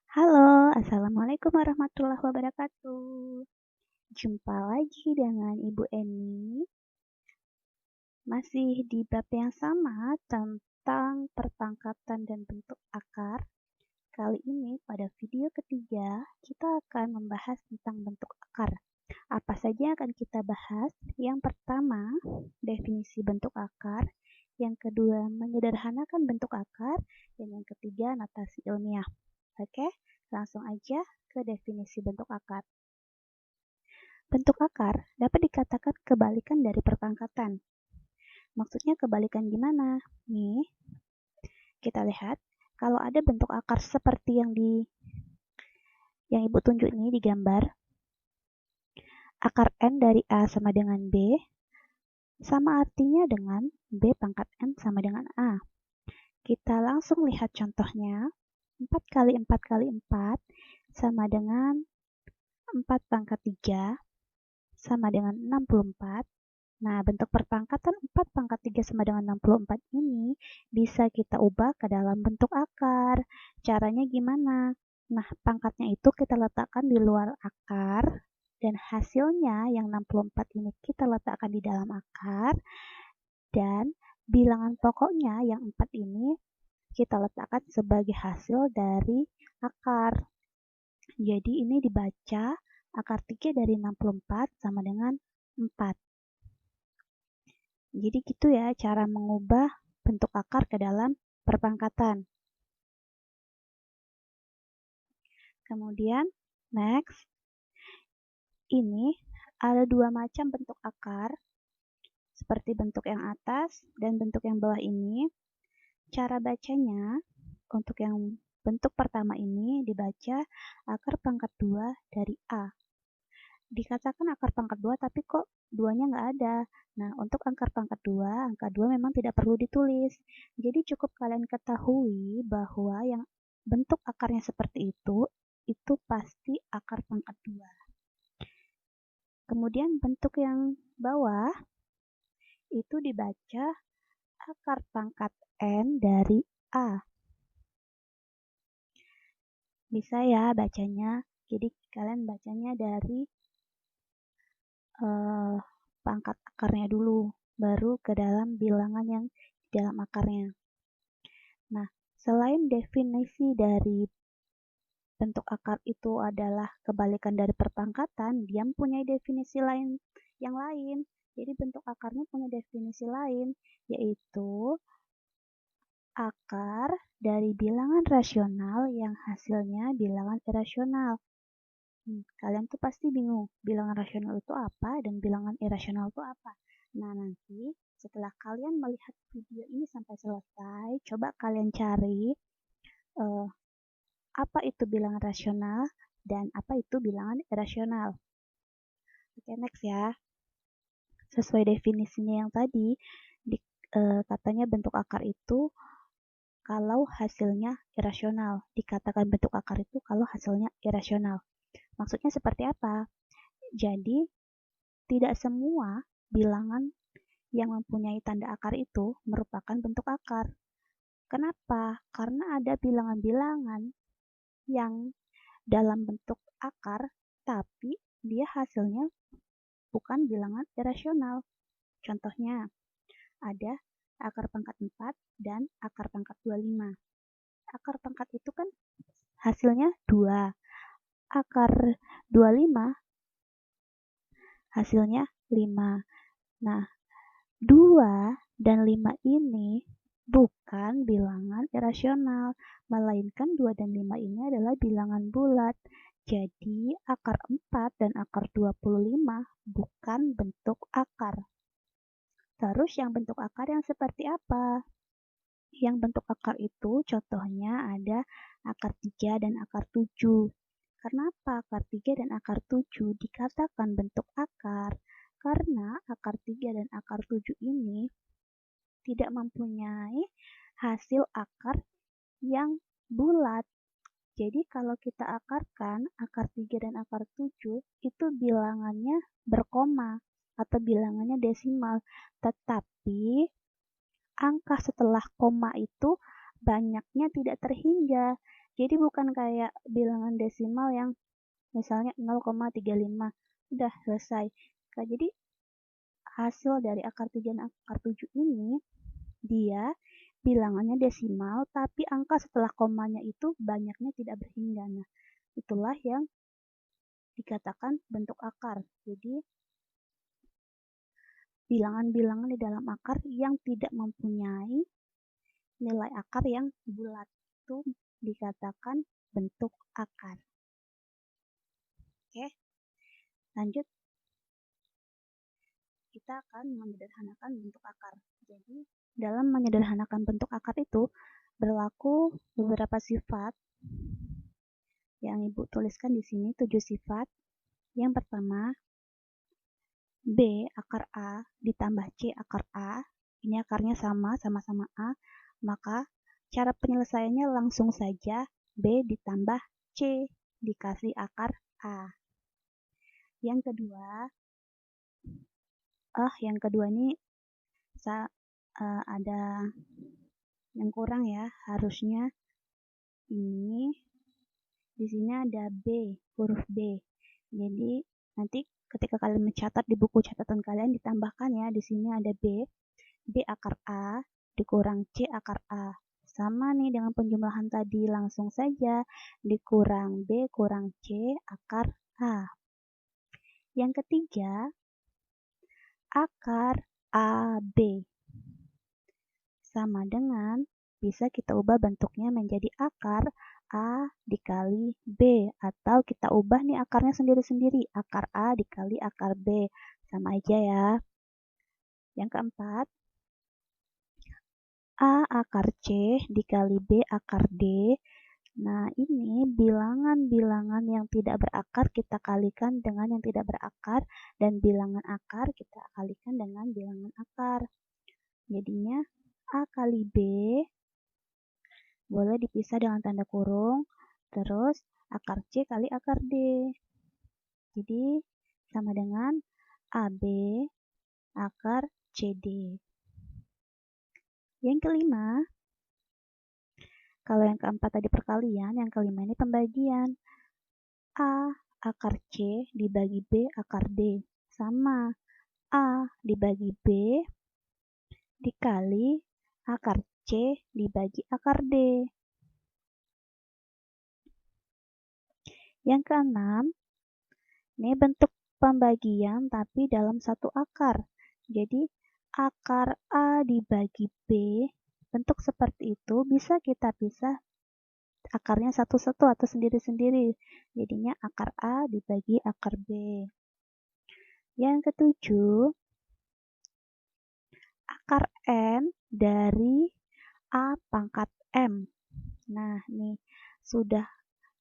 Halo, Assalamualaikum warahmatullahi wabarakatuh. Jumpa lagi dengan Ibu Eni, masih di bab yang sama tentang perpangkatan dan bentuk akar. Kali ini pada video ketiga, kita akan membahas tentang bentuk akar. Apa saja yang akan kita bahas? Yang pertama, definisi bentuk akar. Yang kedua, menyederhanakan bentuk akar. Dan yang ketiga, notasi ilmiah. Oke, langsung aja ke definisi bentuk akar. Bentuk akar dapat dikatakan kebalikan dari perpangkatan. Maksudnya kebalikan gimana? Nih, kita lihat kalau ada bentuk akar seperti yang Ibu tunjuk ini di gambar. Akar N dari A sama dengan B, sama artinya dengan B pangkat N sama dengan A. Kita langsung lihat contohnya. 4 kali 4 kali 4 sama dengan 4 pangkat 3 sama dengan 64. Nah, bentuk perpangkatan 4 pangkat 3 sama dengan 64 ini bisa kita ubah ke dalam bentuk akar. Caranya gimana? Nah, pangkatnya itu kita letakkan di luar akar, dan hasilnya yang 64 ini kita letakkan di dalam akar, dan bilangan pokoknya yang 4 ini kita letakkan sebagai hasil dari akar. Jadi ini dibaca akar 3 dari 64 sama dengan 4. Jadi gitu ya cara mengubah bentuk akar ke dalam perpangkatan. Kemudian next, ini ada dua macam bentuk akar, seperti bentuk yang atas dan bentuk yang bawah ini. Cara bacanya, untuk yang bentuk pertama ini dibaca akar pangkat 2 dari A. Dikatakan akar pangkat 2 tapi kok duanya nggak ada. Nah, untuk akar pangkat 2, angka 2 memang tidak perlu ditulis. Jadi cukup kalian ketahui bahwa yang bentuk akarnya seperti itu pasti akar pangkat 2. Kemudian bentuk yang bawah, itu dibaca akar pangkat N dari A. Bisa ya bacanya, jadi kalian bacanya dari pangkat akarnya dulu, baru ke dalam bilangan yang di dalam akarnya. Nah, selain definisi dari bentuk akar itu adalah kebalikan dari perpangkatan, dia punya definisi lain yang lain. Jadi bentuk akarnya punya definisi lain, yaitu akar dari bilangan rasional yang hasilnya bilangan irasional. Kalian tuh pasti bingung, bilangan rasional itu apa dan bilangan irasional itu apa. Nah, nanti setelah kalian melihat video ini sampai selesai, coba kalian cari apa itu bilangan rasional dan apa itu bilangan irasional. Oke, next ya. Sesuai definisinya yang tadi, katanya bentuk akar itu kalau hasilnya irasional. Dikatakan bentuk akar itu kalau hasilnya irasional. Maksudnya seperti apa? Jadi, tidak semua bilangan yang mempunyai tanda akar itu merupakan bentuk akar. Kenapa? Karena ada bilangan-bilangan yang dalam bentuk akar, tapi dia hasilnya bukan bilangan irasional. Contohnya, ada akar pangkat 4 dan akar pangkat 25. Akar pangkat itu kan hasilnya 2. Akar 25 hasilnya 5. Nah, 2 dan 5 ini bukan bilangan irasional, melainkan 2 dan 5 ini adalah bilangan bulat. Jadi, akar 4 dan akar 25 bukan bentuk akar. Terus yang bentuk akar yang seperti apa? Yang bentuk akar itu contohnya ada akar 3 dan akar 7. Kenapa akar 3 dan akar 7 dikatakan bentuk akar? Karena akar 3 dan akar 7 ini tidak mempunyai hasil akar yang bulat. Jadi kalau kita akarkan akar 3 dan akar 7 itu bilangannya berkoma atau bilangannya desimal. Tetapi angka setelah koma itu banyaknya tidak terhingga. Jadi bukan kayak bilangan desimal yang misalnya 0,35. Udah selesai. Nah, jadi hasil dari akar 3 dan akar 7 ini, dia bilangannya desimal, tapi angka setelah komanya itu banyaknya tidak berhingga. Nah, itulah yang dikatakan bentuk akar. Jadi, bilangan-bilangan di dalam akar yang tidak mempunyai nilai akar yang bulat itu dikatakan bentuk akar. Oke, lanjut. Kita akan menyederhanakan bentuk akar. Jadi, dalam menyederhanakan bentuk akar itu berlaku beberapa sifat yang Ibu tuliskan di sini, 7 sifat. Yang pertama, B akar A ditambah C akar A. Ini akarnya sama-sama A. Maka cara penyelesaiannya langsung saja B ditambah C dikasih akar A. Yang kedua ini ada yang kurang ya. Harusnya ini di sini ada B, huruf B. Jadi nanti ketika kalian mencatat di buku catatan kalian ditambahkan ya, di sini ada B akar A dikurang C akar A. Sama nih dengan penjumlahan tadi, langsung saja dikurang B kurang C akar A. Yang ketiga, akar AB sama dengan, bisa kita ubah bentuknya menjadi akar A dikali B, atau kita ubah nih akarnya sendiri-sendiri, akar A dikali akar B, sama aja ya. Yang keempat, A akar C dikali B akar D. Nah, ini bilangan-bilangan yang tidak berakar kita kalikan dengan yang tidak berakar, dan bilangan akar kita kalikan dengan bilangan akar. Jadinya A kali B boleh dipisah dengan tanda kurung, terus akar C kali akar D. Jadi sama dengan AB akar CD. Yang kelima, kalau yang keempat tadi perkalian, yang kelima ini pembagian. A akar C dibagi B akar D sama A dibagi B dikali akar C dibagi akar D. Yang keenam, ini bentuk pembagian tapi dalam satu akar. Jadi akar A dibagi B, bentuk seperti itu bisa kita pisah akarnya satu-satu atau sendiri-sendiri. Jadinya akar A dibagi akar B. Yang ketujuh, akar N dari A pangkat M. Nah, nih sudah.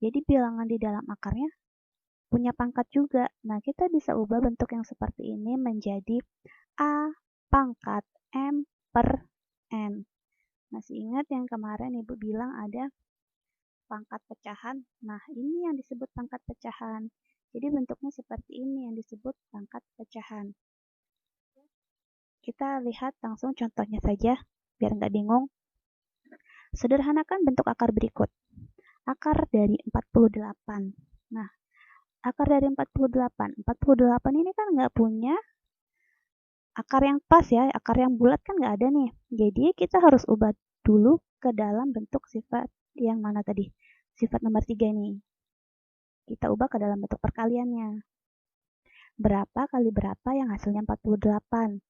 Jadi bilangan di dalam akarnya punya pangkat juga. Nah, kita bisa ubah bentuk yang seperti ini menjadi A pangkat M per N. Masih ingat yang kemarin Ibu bilang ada pangkat pecahan? Nah, ini yang disebut pangkat pecahan. Jadi bentuknya seperti ini yang disebut pangkat pecahan. Kita lihat langsung contohnya saja, biar nggak bingung. Sederhanakan bentuk akar berikut. Akar dari 48. Nah, akar dari 48. 48 ini kan nggak punya akar yang pas ya, akar yang bulat kan nggak ada nih. Jadi kita harus ubah dulu ke dalam bentuk sifat yang mana tadi? Sifat nomor 3 ini. Kita ubah ke dalam bentuk perkaliannya. Berapa kali berapa yang hasilnya 48?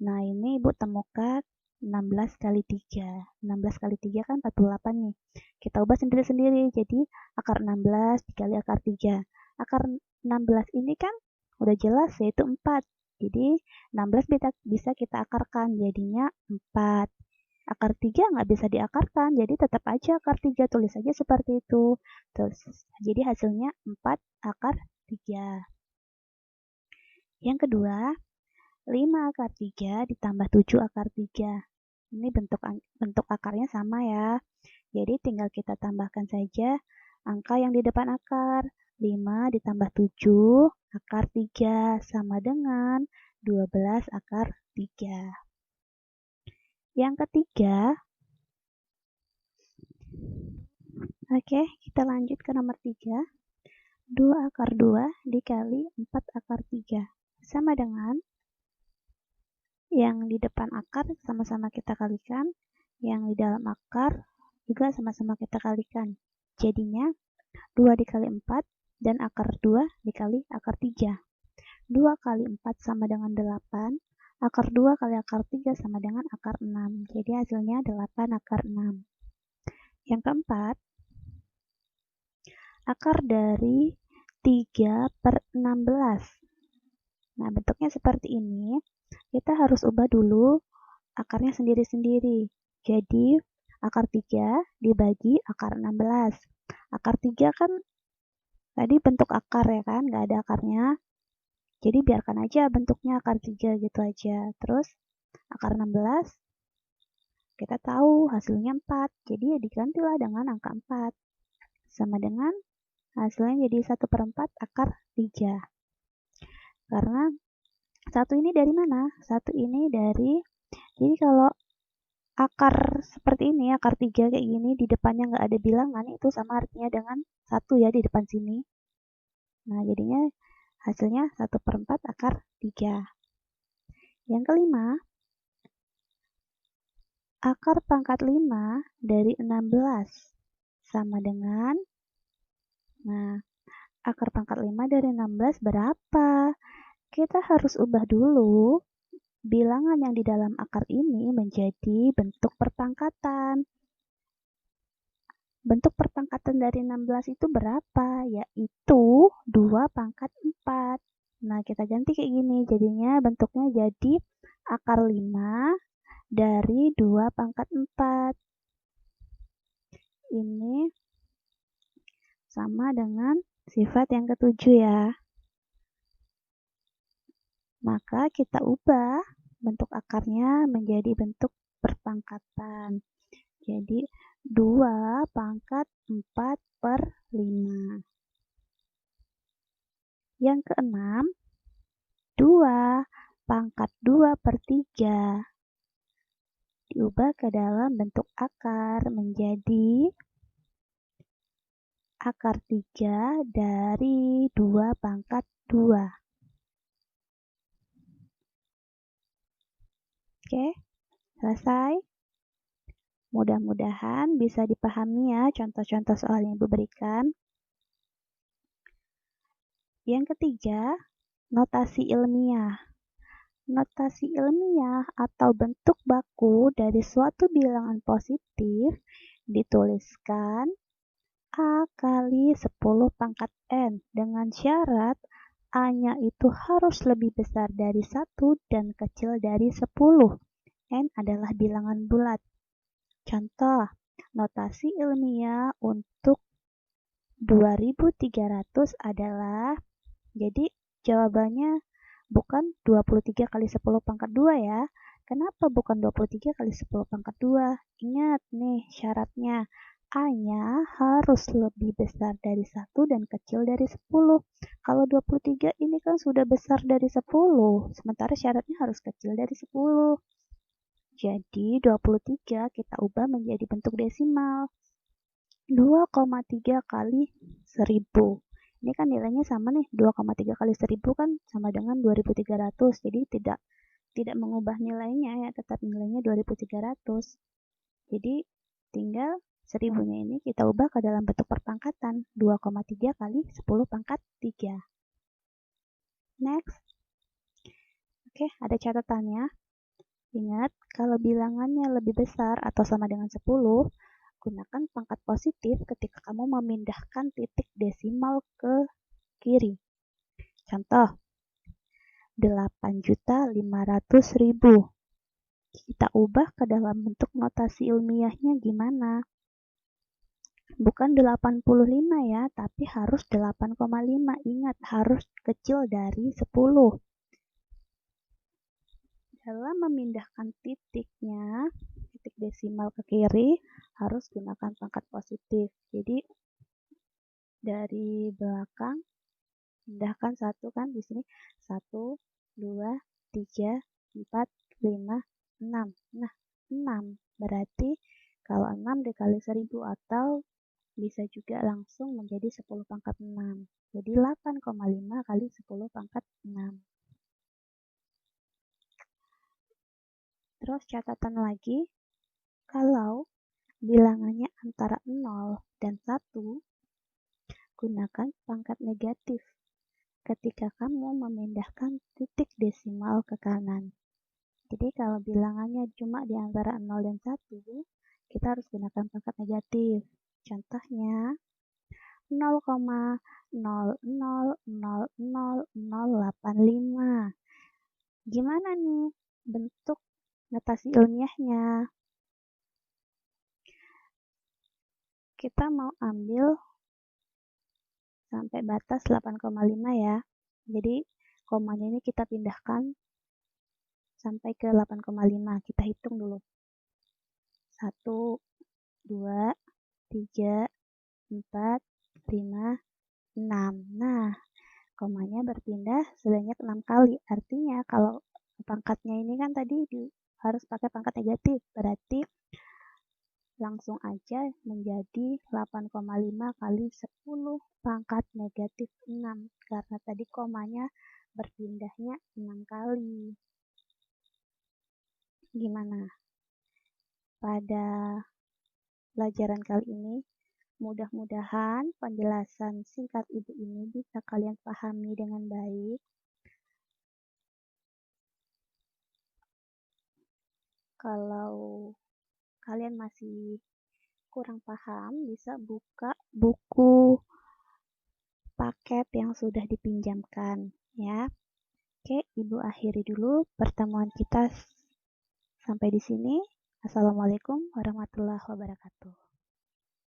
Nah, ini Ibu temukan 16 kali 3. 16 kali 3 kan 48 nih. Kita ubah sendiri-sendiri. Jadi akar 16 dikali akar 3. Akar 16 ini kan udah jelas yaitu 4. Jadi 16 bisa kita akarkan, jadinya 4. Akar 3 nggak bisa diakarkan, jadi tetap aja akar 3, tulis aja seperti itu. Terus, jadi hasilnya 4 akar 3. Yang kedua, 5 akar 3 ditambah 7 akar 3. Ini bentuk akarnya sama ya. Jadi tinggal kita tambahkan saja angka yang di depan akar. 5 ditambah 7 akar 3 sama dengan 12 akar 3. Yang ketiga, Oke, kita lanjut ke nomor 3. 2 akar 2 dikali 4 akar 3. Sama dengan yang di depan akar sama-sama kita kalikan, yang di dalam akar juga sama-sama kita kalikan. Jadinya 2 dikali 4 dan akar 2 dikali akar 3. 2 kali 4 sama dengan 8, akar 2 kali akar 3 sama dengan akar 6. Jadi hasilnya 8 akar 6. Yang keempat, akar dari 3 per 16. Nah, bentuknya seperti ini. Kita harus ubah dulu akarnya sendiri-sendiri. Jadi, akar 3 dibagi akar 16. Akar 3 kan tadi bentuk akar ya kan, nggak ada akarnya. Jadi biarkan aja bentuknya akar 3 gitu aja. Terus akar 16 kita tahu hasilnya 4. Jadi ya digantilah dengan angka 4. Sama dengan hasilnya jadi 1/4 akar 3. Karena satu ini dari mana? Satu ini dari, jadi kalau akar seperti ini, akar 3 kayak gini, di depannya nggak ada bilangan, itu sama artinya dengan 1 ya di depan sini. Nah, jadinya hasilnya 1/4 akar 3. Yang kelima, akar pangkat 5 dari 16 sama dengan, nah, akar pangkat 5 dari 16 berapa? Kita harus ubah dulu bilangan yang di dalam akar ini menjadi bentuk perpangkatan. Bentuk perpangkatan dari 16 itu berapa? Yaitu 2 pangkat 4. Nah, kita ganti kayak gini. Jadinya bentuknya jadi akar 5 dari 2 pangkat 4. Ini sama dengan sifat yang ketujuh ya. Maka kita ubah bentuk akarnya menjadi bentuk perpangkatan. Jadi 2 pangkat 4 per 5. Yang keenam, 2 pangkat 2 per 3. Diubah ke dalam bentuk akar menjadi akar 3 dari 2 pangkat 2. Oke, selesai. Mudah-mudahan bisa dipahami ya contoh-contoh soal yang Ibu berikan. Yang ketiga, notasi ilmiah. Notasi ilmiah atau bentuk baku dari suatu bilangan positif dituliskan A kali 10 pangkat N dengan syarat A-nya itu harus lebih besar dari 1 dan kecil dari 10. N adalah bilangan bulat. Contoh, notasi ilmiah untuk 2300 adalah, jadi jawabannya bukan 23 kali 10 pangkat 2 ya. Kenapa bukan 23 kali 10 pangkat 2? Ingat nih syaratnya. A-nya harus lebih besar dari 1 dan kecil dari 10. Kalau 23 ini kan sudah besar dari 10, sementara syaratnya harus kecil dari 10. Jadi 23 kita ubah menjadi bentuk desimal. 2,3 kali 1000. Ini kan nilainya sama nih, 2,3 kali 1000 kan sama dengan 2300. Jadi tidak mengubah nilainya ya, tetap nilainya 2300. Jadi tinggal 1000-nya ini kita ubah ke dalam bentuk perpangkatan, 2,3 kali 10 pangkat 3. Next. Oke, ada catatannya. Ingat, kalau bilangannya lebih besar atau sama dengan 10, gunakan pangkat positif ketika kamu memindahkan titik desimal ke kiri. Contoh, 8.500.000. Kita ubah ke dalam bentuk notasi ilmiahnya gimana? Bukan 85 ya, tapi harus 8,5. Ingat, harus kecil dari 10. Dalam memindahkan titiknya, titik desimal ke kiri, harus gunakan pangkat positif. Jadi dari belakang pindahkan 1 kan di sini, 1, 2, 3, 4, 5, 6. Nah, 6 berarti kalau 6 dikali 1000 atau Bisa juga langsung menjadi 10 pangkat 6. Jadi 8,5 kali 10 pangkat 6. Terus catatan lagi, kalau bilangannya antara 0 dan 1, gunakan pangkat negatif ketika kamu memindahkan titik desimal ke kanan. Jadi kalau bilangannya cuma di antara 0 dan 1, kita harus gunakan pangkat negatif. Contohnya 0,00000085. Gimana nih bentuk notasi ilmiahnya? Kita mau ambil sampai batas 8,5 ya. Jadi komanya ini kita pindahkan sampai ke 8,5. Kita hitung dulu. 1, 2, 3, 4, 5, 6. Nah, komanya berpindah sebanyak 6 kali. Artinya kalau pangkatnya ini kan tadi harus pakai pangkat negatif. Berarti langsung aja menjadi 8,5 kali 10 pangkat negatif 6. Karena tadi komanya berpindahnya 6 kali. Gimana? Pada pelajaran kali ini, mudah-mudahan penjelasan singkat Ibu ini bisa kalian pahami dengan baik. Kalau kalian masih kurang paham, bisa buka buku paket yang sudah dipinjamkan ya. Oke, Ibu akhiri dulu pertemuan kita sampai di sini. Assalamualaikum warahmatullahi wabarakatuh.